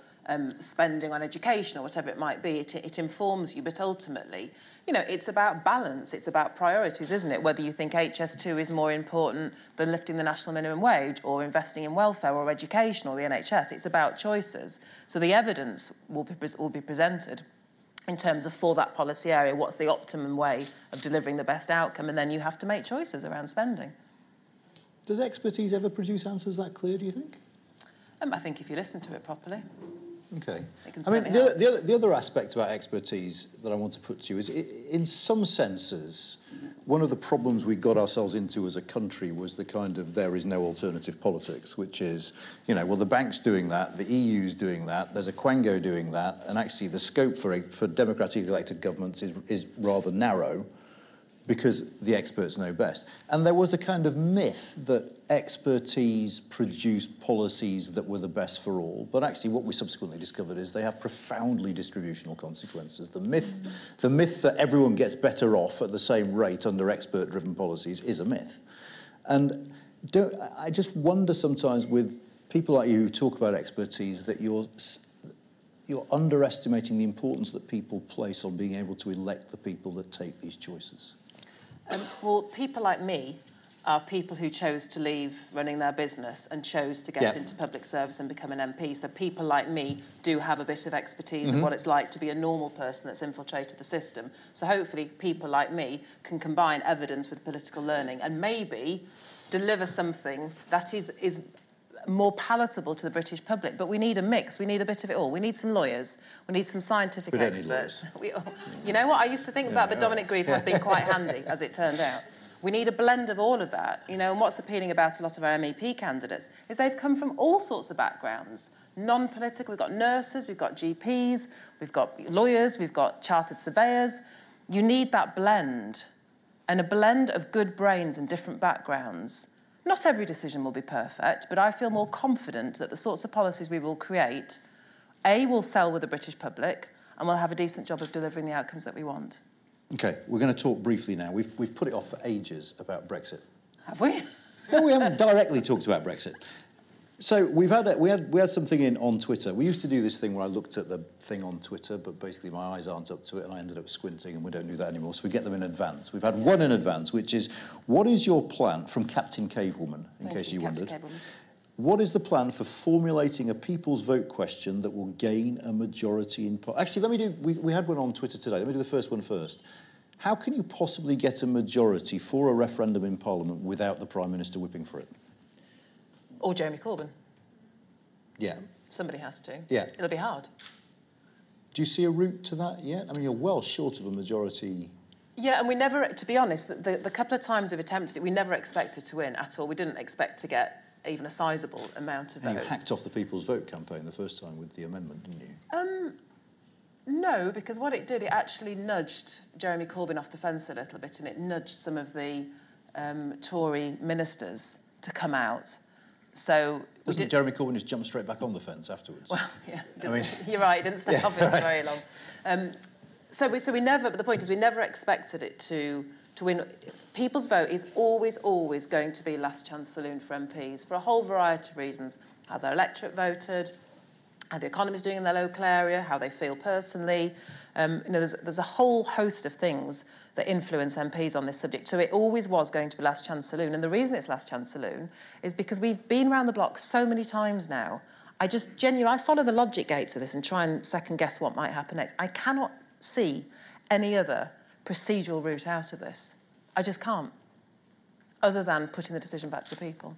Speaker 2: spending on education or whatever it might be. It informs you, but ultimately, it's about balance. It's about priorities, isn't it? Whether you think HS2 is more important than lifting the national minimum wage or investing in welfare or education or the NHS. It's about choices. So the evidence will be presented in terms of, for that policy area, what's the optimum way of delivering the best outcome, and then you have to make choices around spending.
Speaker 1: Does expertise ever produce answers that clear, do you think?
Speaker 2: I think if you listen to it properly.
Speaker 1: Okay. The other aspect about expertise that I want to put to you is, in some senses, one of the problems we got ourselves into as a country was the kind of there is no alternative politics, which is, well, the bank's doing that, the EU's doing that, there's a Quango doing that, and actually the scope for democratically elected governments is rather narrow, because the experts know best. And there was a kind of myth that expertise produced policies that were the best for all. But actually what we subsequently discovered is they have profoundly distributional consequences. The myth that everyone gets better off at the same rate under expert-driven policies is a myth. And I just wonder sometimes with people like you who talk about expertise that you're underestimating the importance that people place on being able to elect the people that take these choices.
Speaker 2: Well, people like me are people who chose to leave running their business and chose to get into public service and become an MP. So people like me do have a bit of expertise of what it's like to be a normal person that's infiltrated the system. So hopefully people like me can combine evidence with political learning and maybe deliver something that is more palatable to the British public. But we need a mix. We need a bit of it all. We need some lawyers. We need some scientific experts. You know what? I used to think that, but Dominic Grieve has been quite handy, as it turned out. We need a blend of all of that, you know, and what's appealing about a lot of our MEP candidates is they've come from all sorts of backgrounds, non-political. We've got nurses, we've got GPs, we've got lawyers, we've got chartered surveyors. You need that blend, and a blend of good brains and different backgrounds. Not every decision will be perfect, but I feel more confident that the sorts of policies we will create, A, will sell with the British public, and we'll have a decent job of delivering the outcomes that we want.
Speaker 1: OK, we're going to talk briefly now. We've put it off for ages about Brexit.
Speaker 2: Have we?
Speaker 1: No, we haven't directly talked about Brexit. So we had something in on Twitter. We used to do this thing where I looked at the thing on Twitter, but basically my eyes aren't up to it, and I ended up squinting, and we don't do that anymore. So we get them in advance. We've had one in advance, which is, what is your plan, from Captain Cavewoman, in case you wondered. What is the plan for formulating a people's vote question that will gain a majority in... Actually, let me do... We had one on Twitter today. Let me do the first one first. How can you possibly get a majority for a referendum in Parliament without the Prime Minister whipping for it?
Speaker 2: Or Jeremy Corbyn.
Speaker 1: Yeah.
Speaker 2: Somebody has to.
Speaker 1: Yeah.
Speaker 2: It'll be hard.
Speaker 1: Do you see a route to that yet? I mean, you're well short of a majority...
Speaker 2: Yeah, and we never, to be honest, the couple of times we've attempted it, we never expected to win at all. We didn't expect to get even a sizable amount of votes.
Speaker 1: And you hacked off the People's Vote campaign the first time with the amendment, didn't you?
Speaker 2: No, because what it did, it actually nudged Jeremy Corbyn off the fence a little bit, and it nudged some of the Tory ministers to come out. So
Speaker 1: doesn't Jeremy Corbyn just jump straight back on the fence afterwards?
Speaker 2: Well, yeah,
Speaker 1: I mean,
Speaker 2: you're right. He didn't stay off it for very long. So we never. But the point is, we never expected it to win. People's vote is always going to be last chance saloon for MPs for a whole variety of reasons: how their electorate voted, how the economy's doing in their local area, how they feel personally. There's a whole host of things that influence MPs on this subject. So it always was going to be last chance saloon. And the reason it's last chance saloon is because we've been around the block so many times now. I follow the logic gates of this and try and second guess what might happen next. I cannot see any other procedural route out of this. I just can't, other than putting the decision back to the people.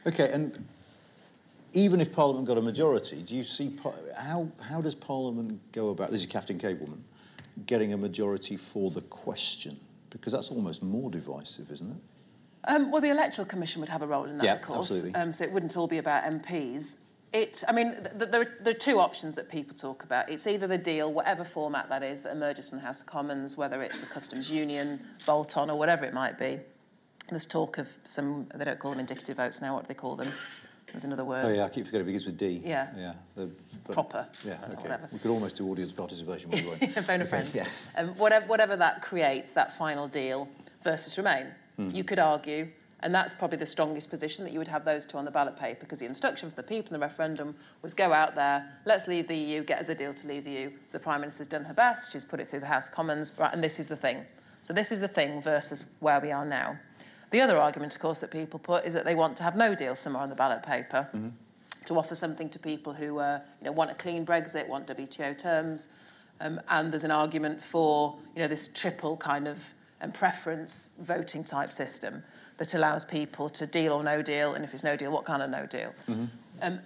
Speaker 2: OK, and even if Parliament got a majority, do you see... How does Parliament go about... This is Captain Cavewoman, getting a majority for the question? Because that's almost more divisive, isn't it? Well, the Electoral Commission would have a role in that, of course.
Speaker 1: Absolutely.
Speaker 2: So it wouldn't all be about MPs. There are two options that people talk about. It's either the deal, whatever format that is, that emerges from the House of Commons, whether it's the Customs Union, bolt-on, or whatever it might be. There's talk of some... They don't call them indicative votes now. What do they call them? There's another word.
Speaker 1: Oh, yeah, I keep forgetting it begins with D.
Speaker 2: Yeah. Proper.
Speaker 1: Yeah, OK.
Speaker 2: Whatever.
Speaker 1: We could almost do audience participation, would we?
Speaker 2: Phone a friend.
Speaker 1: Yeah.
Speaker 2: Whatever that creates, that final deal versus Remain. You could argue, and that's probably the strongest position, that you would have those two on the ballot paper, because the instruction for the people in the referendum was go out there, let's leave the EU, get us a deal to leave the EU. So the Prime Minister's done her best, she's put it through the House of Commons, right, and this is the thing. So this is the thing versus where we are now. The other argument, of course, that people put is that they want to have no deal somewhere on the ballot paper, to offer something to people who want a clean Brexit, want WTO terms, and there's an argument for this triple kind of preference voting type system that allows people to deal or no deal, and if it's no deal, what kind of no deal? And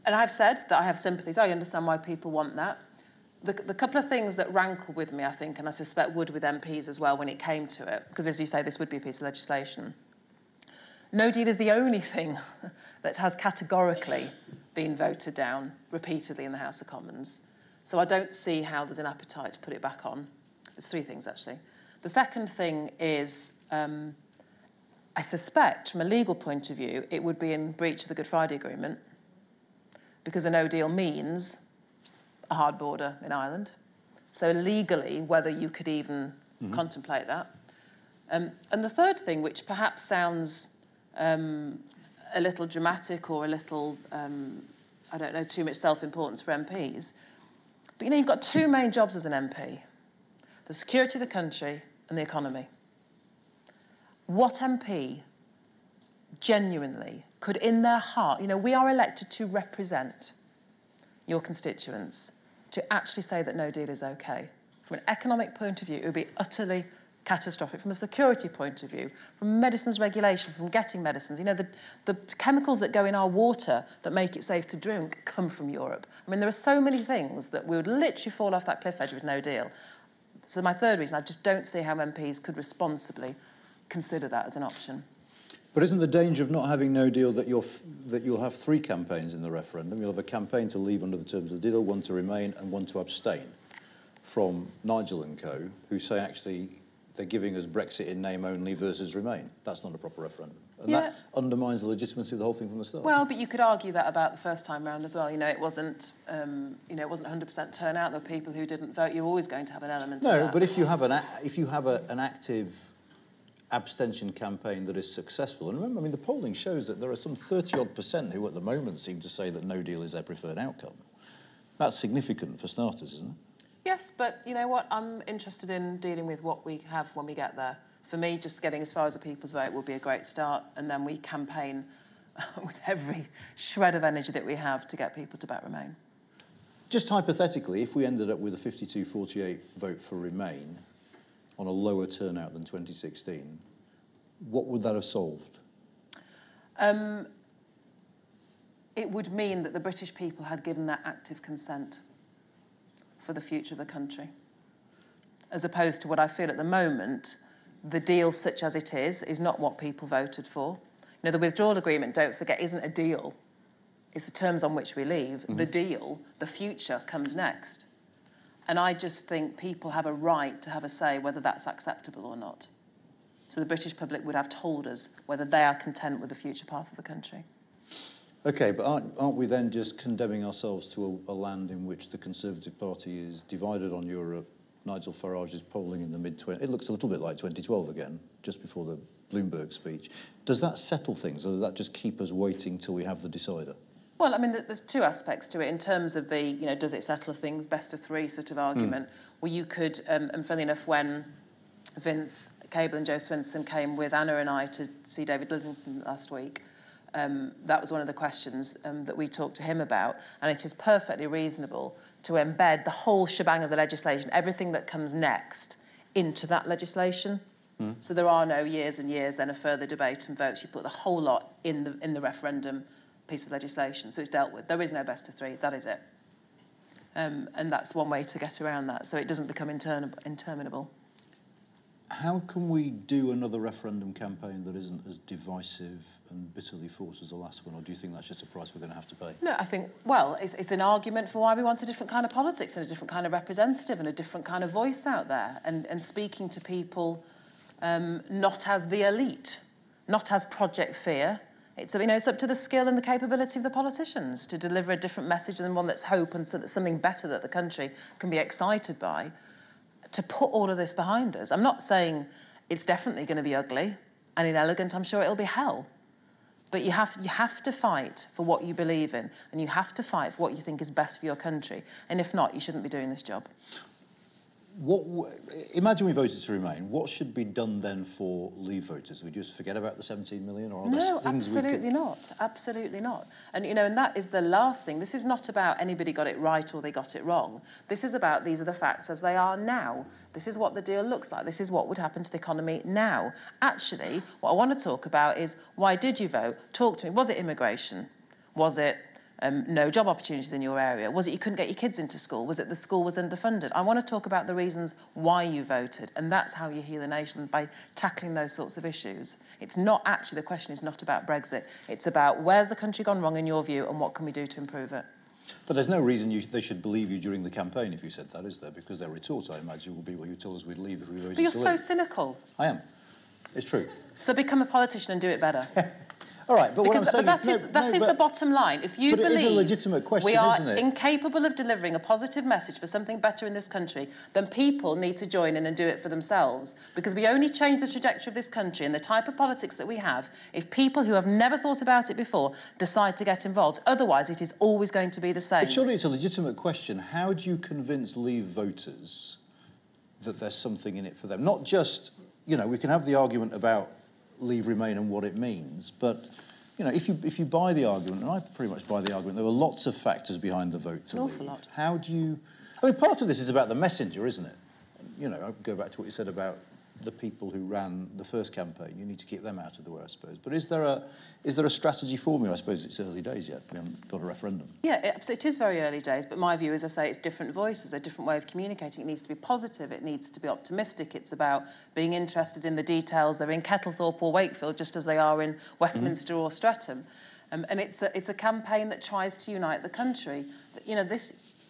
Speaker 2: I've said that I have sympathies. I understand why people want that. The couple of things that rankle with me, I think, and I suspect would with MPs as well when it came to it, because as you say, this would be a piece of legislation. No deal is the only thing that has categorically been voted down repeatedly in the House of Commons. So I don't see how there's an appetite to put it back on. There's three things, actually. The second thing is, I suspect, from a legal point of view, it would be in breach of the Good Friday Agreement, because a no deal means a hard border in Ireland. So legally, whether you could even contemplate that. And the third thing, which perhaps sounds a little dramatic or a little, I don't know, too much self-importance for MPs, but you've got two main jobs as an MP: the security of the country and the economy. What MP genuinely could, in their heart, we are elected to represent your constituents, to actually say that no deal is OK. From an economic point of view, it would be utterly catastrophic. From a security point of view, from medicines regulation, from getting medicines. The chemicals that go in our water that make it safe to drink come from Europe. I mean, there are so many things that we would literally fall off that cliff edge with no deal. So my third reason, I just don't see how MPs could responsibly consider that as an option.
Speaker 1: But isn't the danger of not having no deal that you'll have 3 campaigns in the referendum? You'll have a campaign to leave under the terms of the deal, one to remain and one to abstain, from Nigel and co, who say actually they're giving us Brexit in name only versus remain. That's not a proper referendum. And that undermines the legitimacy of the whole thing from the start.
Speaker 2: Well, but you could argue that about the first time round as well. It wasn't, it wasn't 100% turnout. There were people who didn't vote. You're always going to have an element of that.
Speaker 1: No, but if you have an active abstention campaign that is successful, and remember, I mean, the polling shows that there are some 30-odd% who at the moment seem to say that no deal is their preferred outcome. That's significant for starters, isn't it?
Speaker 2: Yes, but you know what? I'm interested in dealing with what we have when we get there. For me, just getting as far as a people's vote will be a great start, and then we campaign with every shred of energy that we have to get people to back Remain.
Speaker 1: Just hypothetically, if we ended up with a 52-48 vote for Remain on a lower turnout than 2016, what would that have solved?
Speaker 2: It would mean that the British people had given their active consent for the future of the country, as opposed to what I feel at the moment, the deal such as it is not what people voted for. The withdrawal agreement, don't forget, isn't a deal. It's the terms on which we leave. Mm-hmm. The deal, the future, comes next. And I just think people have a right to have a say whether that's acceptable or not. So the British public would have told us whether they are content with the future path of the country.
Speaker 1: OK, but aren't we then just condemning ourselves to a land in which the Conservative Party is divided on Europe? Nigel Farage is polling in the mid-20s. It looks a little bit like 2012 again, just before the Bloomberg speech. Does that settle things, or does that just keep us waiting till we have the decider? Well,
Speaker 2: I mean, there's 2 aspects to it in terms of the, does it settle things, best of 3 sort of argument. Well, you could, and funny enough, when Vince Cable and Joe Swinson came with Anna and I to see David Liddington last week, that was one of the questions that we talked to him about, and it is perfectly reasonable to embed the whole shebang of the legislation, everything that comes next, into that legislation. So there are no years and years, then a further debate and votes. You put the whole lot in the referendum piece of legislation, so it's dealt with. There is no best of 3, that is it. And that's one way to get around that, so it doesn't become interminable.
Speaker 1: How can we do another referendum campaign that isn't as divisive and bitterly fought as the last one, or do you think that's just a price we're going to have to pay?
Speaker 2: No, I think, well, it's an argument for why we want a different kind of politics and a different kind of representative and a different kind of voice out there, and speaking to people not as the elite, not as Project Fear. It's up to the skill and the capability of the politicians to deliver a different message than one that's hope and something better that the country can be excited by, to put all of this behind us. I'm not saying it's definitely going to be ugly and inelegant. I'm sure it'll be hell. But you have to fight for what you believe in, and you have to fight for what you think is best for your country. And if not, you shouldn't be doing this job.
Speaker 1: Imagine we voted to Remain. What should be done then for Leave voters? We just forget about the 17 million, or are there things
Speaker 2: absolutely not. Absolutely not. And and that is the last thing. This is not about anybody got it right or they got it wrong. This is about these are the facts as they are now. This is what the deal looks like. This is what would happen to the economy now. Actually, what I want to talk about is why did you vote? Talk to me. Was it immigration? Was it no job opportunities in your area? Was it you couldn't get your kids into school? Was it the school was underfunded? I want to talk about the reasons why you voted, and that's how you heal a nation, by tackling those sorts of issues. It's not actually, the question is not about Brexit. It's about where's the country gone wrong in your view and what can we do to improve it.
Speaker 1: But there's no reason they should believe you during the campaign if you said that, is there? Because their retort, I imagine, will be, well, you told us we'd leave if we voted to leave.
Speaker 2: But you're so cynical.
Speaker 1: I am. It's true.
Speaker 2: So become a politician and do it better.
Speaker 1: All right, but
Speaker 2: because,
Speaker 1: what I'm saying
Speaker 2: that is the bottom line. If you believe
Speaker 1: it is a legitimate question,
Speaker 2: we are
Speaker 1: isn't it?
Speaker 2: incapable of delivering a positive message for something better in this country, then people need to join in and do it for themselves. Because we only change the trajectory of this country and the type of politics that we have if people who have never thought about it before decide to get involved. Otherwise, it is always going to be the same.
Speaker 1: But surely it's a legitimate question. How do you convince Leave voters that there's something in it for them? Not just, we can have the argument about Leave Remain and what it means, but if you buy the argument, and I pretty much buy the argument, there were lots of factors behind the vote to leave.
Speaker 2: An awful lot.
Speaker 1: How do you... I mean, part of this is about the messenger, isn't it? I go back to what you said about the people who ran the first campaign. You need to keep them out of the way, I suppose. But is there a strategy formula? I suppose it's early days yet. We haven't got a referendum.
Speaker 2: Yeah, it is very early days, but my view, as I say, it's different voices, a different way of communicating. It needs to be positive, it needs to be optimistic. It's about being interested in the details. They're in Kettlethorpe or Wakefield, just as they are in Westminster or Streatham. And it's a campaign that tries to unite the country. You know,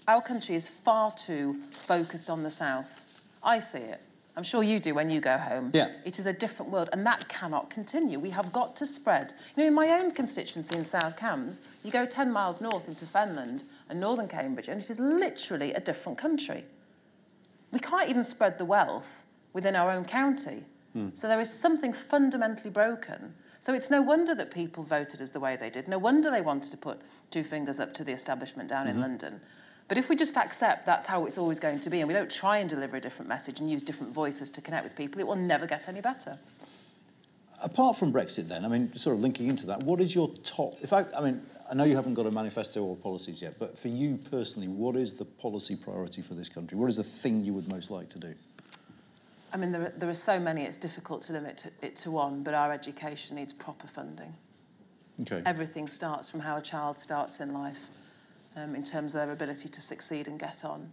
Speaker 2: our country is far too focused on the south. I see it. I'm sure you do when you go home.
Speaker 1: Yeah.
Speaker 2: It is a different world, and that cannot continue. We have got to spread. You know, in my own constituency in South Cambs, you go 10 miles north into Fenland and northern Cambridge, and it is literally a different country. We can't even spread the wealth within our own county. So there is something fundamentally broken. So it's no wonder that people voted as the way they did. No wonder they wanted to put two fingers up to the establishment down in London. But if we just accept that's how it's always going to be, and we don't try and deliver a different message and use different voices to connect with people, it will never get any better.
Speaker 1: Apart from Brexit then, I mean, sort of linking into that, what is your top... I know you haven't got a manifesto or policies yet, but for you personally, what is the policy priority for this country? What is the thing you would most like to do?
Speaker 2: I mean, there are so many, it's difficult to limit it to one, but our education needs proper funding.
Speaker 1: Okay.
Speaker 2: Everything starts from how a child starts in life. In terms of their ability to succeed and get on.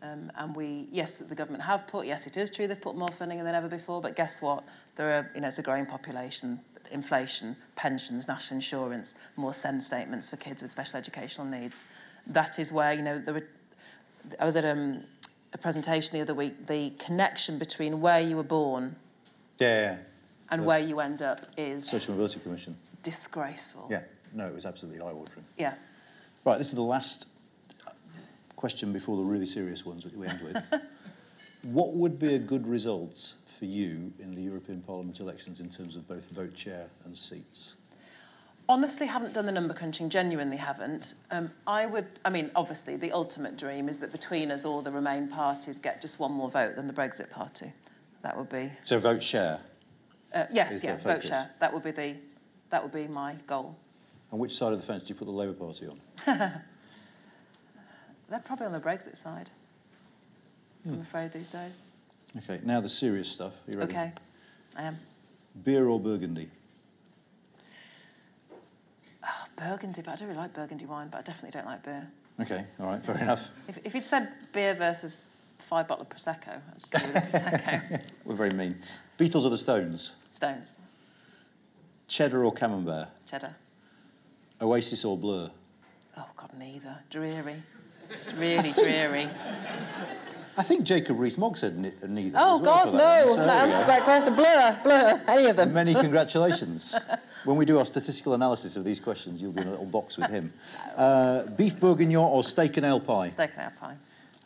Speaker 2: And yes, the government have put, yes, it is true, they've put more funding than ever before, but guess what? It's a growing population, inflation, pensions, national insurance, more SEND statements for kids with special educational needs. That is where, I was at a presentation the other week, the connection between where you were born and where you end up is...
Speaker 1: Social Mobility Commission.
Speaker 2: Disgraceful.
Speaker 1: Yeah, no, it was absolutely eye-watering.
Speaker 2: Yeah.
Speaker 1: Right, this is the last question before the really serious ones that we end with. What would be a good result for you in the European Parliament elections in terms of both vote share and seats?
Speaker 2: Honestly, haven't done the number crunching, genuinely haven't. Obviously, the ultimate dream is that between us, all the Remain parties get just one more vote than the Brexit party. That would be...
Speaker 1: So vote share?
Speaker 2: Yes, vote share. That would be my goal.
Speaker 1: And which side of the fence do you put the Labour Party on?
Speaker 2: They're probably on the Brexit side, I'm afraid, these days.
Speaker 1: OK, now the serious stuff. Are you ready?
Speaker 2: OK, I am.
Speaker 1: Beer or Burgundy?
Speaker 2: Oh, Burgundy, but I don't really like Burgundy wine, but I definitely don't like beer.
Speaker 1: OK, all right, fair enough.
Speaker 2: If you'd said beer versus 5 bottles of Prosecco, I'd go with the Prosecco.
Speaker 1: We're very mean. Beatles or the Stones?
Speaker 2: Stones.
Speaker 1: Cheddar or Camembert?
Speaker 2: Cheddar.
Speaker 1: Oasis or Blur?
Speaker 2: Oh, God, neither. Dreary. Just really dreary.
Speaker 1: I think Jacob Rees-Mogg said neither.
Speaker 2: Oh,
Speaker 1: as well
Speaker 2: God, no.
Speaker 1: So
Speaker 2: That answers that question. Blur, any of them.
Speaker 1: Many congratulations. When we do our statistical analysis of these questions, you'll be in a little box with him. Beef bourguignon or steak and ale pie?
Speaker 2: Steak and ale pie.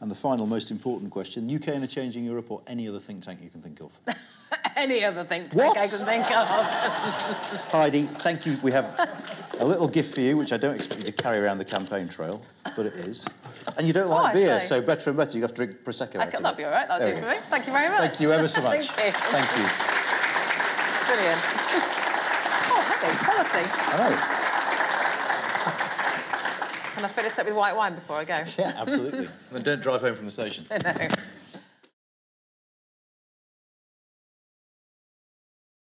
Speaker 1: And the final, most important question, UK in a changing Europe or any other think tank you can think of?
Speaker 2: Any other think tank I can think of.
Speaker 1: Heidi, thank you. We have a little gift for you, which I don't expect you to carry around the campaign trail, but it is. And you don't like beer, so better and better. You have to drink Prosecco.
Speaker 2: That'll be all right. That'll do for me. Thank you very much.
Speaker 1: Thank you ever so much.
Speaker 2: Thank you.
Speaker 1: Thank you.
Speaker 2: Brilliant. Oh, heavy. Quality.
Speaker 1: I know.
Speaker 2: Can I fill it up with white wine before I go?
Speaker 1: Yeah, absolutely. And don't drive home from the station.
Speaker 2: No.